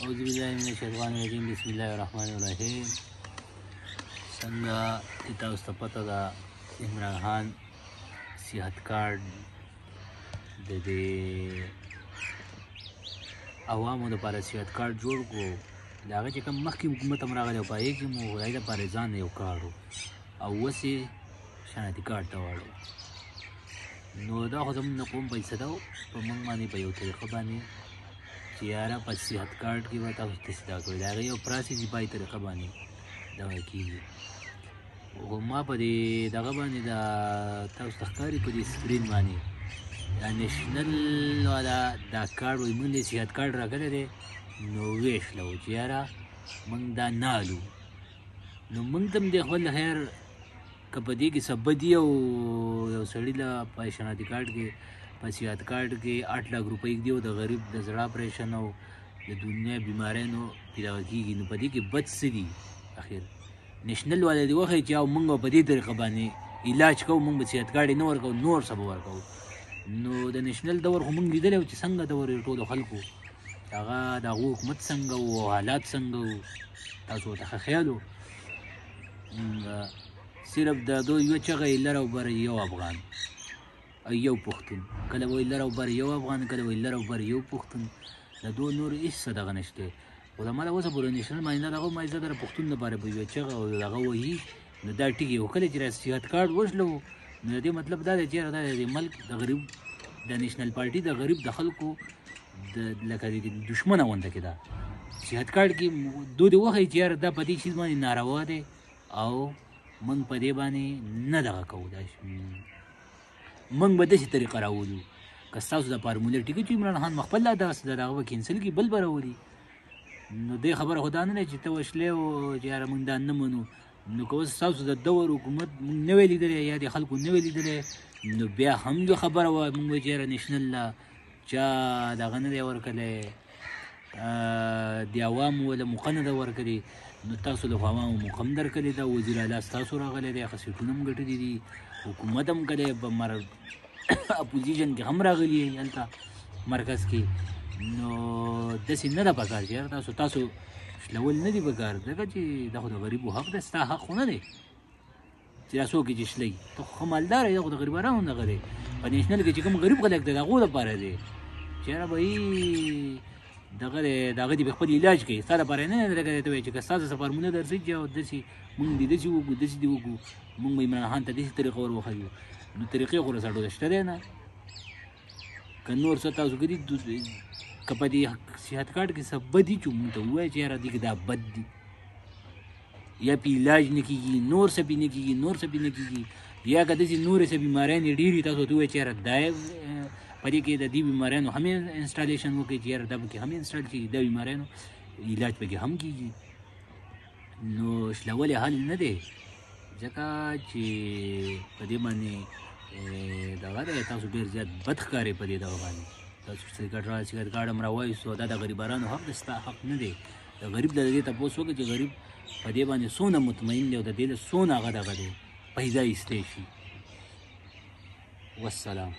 أعوذ بالله من الشیطان الرجیم بسم الله الرحمن الرحیم. څنګه چې تاسو ته پته ده عمران خان صحت کارت د دې عوامو دپاره صحت کارت جوړ کړو. د هغه چې کوم مخکې حکومت هم راغلی و په هغې کې مو هغې دپاره ځان یو کارت و او اوس یې شناختي کارت ته واړو. نو دا خو زموږ نه قوم فیصله و په موږ باندې په یو طریقه باندې چې یاره په صحت کارت کې به تاسو تصدیق کوئ، د هغې یو پراسس دفاعي طریقه باندې دغه کېږي. خو ما په دې دغه باندې د تاسو ته ښکاري په دې سکرین باندې دا نیشنل والا دا کارت وایي موږ صحت کارت راکړی دی نو ویې شله و چې یاره موږ دا نه الو. نو موږ ته هم د خپل خیر که په دې کې څه بدي او یو سړي له په شناختي کارت کې په صحت کارت کې 8 लाख روپۍ ږدي او د غریب د زړه اپریشن او د دنیا بیماریانو پې دغه کېږي. نو په دې کې بد څه دي اخر نیشنل والا دې وښیي چې او موږ په دې طریقه باندې علاج کوو، موږ به صحت کارت یې نه ورکوو نور څه به ورکوو. نو د نیشنل دور خو موږ لیدلی و چې څنګه دور یې ټولو خلکو هغه د هغو حکومت څنګه و او حالات څنګه و تاسو ورته ښه خیال و. صرف د دوی یوه چغه یې لر او بر یو افغان یو پښتون، کله وایي لر او بر یو افغان، کله وایي لر او بر یو پښتون، د دوی نور هېڅ څه دغه نشته. خو د ما د اوسه پورې نیشنل باندې دا دغه وایي زه در پښتون دپاره به یوه چغه او دغه وایي نو دا ټیکې و. کله چې را صحت کارت وشله نو د دې مطلب دا دی چې یاره دا د ملک د غریب د نیشنل پارټي د غریب د خلکو د لکه د دشمنه غونډه کې ده. صحت کارت کې دوی دې وښیي چې یاره دا په دې چیز باندې ناروا دی او موږ په دې باندې نه دغه کوو. دا موږ به داسې طریقه راولو که ستاسو د فارمولې ټیکه چې عمران خان خپل لا دغسې د هغه به کینسل کړي بل به راولي. نو دې خبره خو دا نه دی چې ته وشلی او چې یاره موږ دا نه منو. نو که اوس ستاسو د دور حکومت موږ نه وی لیدلی یا د خلکو نه وی لیدلی نو بیا هم یو خبره وه موږ وایو چې یاره نیشنل له چا دغه نه دی ورکړلی، د عوامو له موقع نه ده ورکړې. نو تاسو له خو عوامو موقع هم درکړې ده، وزیر اعلی ستاسو راغلی دی، ښه سیټونه هم ګټلي دي، حکومت هم کړی اپوزیشن کې هم راغلي هلته مرکز کې. نو داسې نه ده پکار چې یاره تاسو شلول نه دي پکار، ځکه چې دا خو د غریبو حق دی، ستا حق خو نه دی چې دا څوک یې چې شلی. ته خو ښه مالدار یې، دا خو د غریبانو دغه دی. په نیشنل کې چې کوم غریب خلک دی د هغو دپاره دی چې یاره به دغه دی د هغه دې به خپل علاج کوي، ستا دپاره یې نه دی لکه ته وایي چې که ستا څه فارمونه درځي چې داسې مونږ دې داسې وکړو داسې دې وکړو، مونږ به عمران خان ته داسې طریقه ور وښیو. نو طریقې خو راسره ډېره شته دی نه. که نور څه تاسو کړي که په دې صحت کارت کې څه بد دي چې مونږ ته ووایه چې یاره دې کې دا بد دي یا پې علاج نه کېږي، نور څه پې نه کېږي، نور څه پې نه کېږي، یا که داسې نورې څه بیماریانې ډېرې تاسو ته ووایي چې یاره دا په دې کې د دې بیماریانو هم انسټالیشن وکړئ چې یاره دا پکې هم انسټال کېږي، دا بیماریانو علاج پکې هم کېږي. نو شلول یې حل نه دی ځکه چې په دې باندې دغه دی تاسو ډېر زیات بد ښکارئ په دې دغه باندې. تاسو صحت کارت هم راوایستو دا د غریبانو حق دی، ستا حق نه دی. د غریب د دې تپوس وکړه چې غریب په دې باندې څونه مطمئن دی او د دې له څونه هغه دغه دی پیدا ایستی شي. والسلام.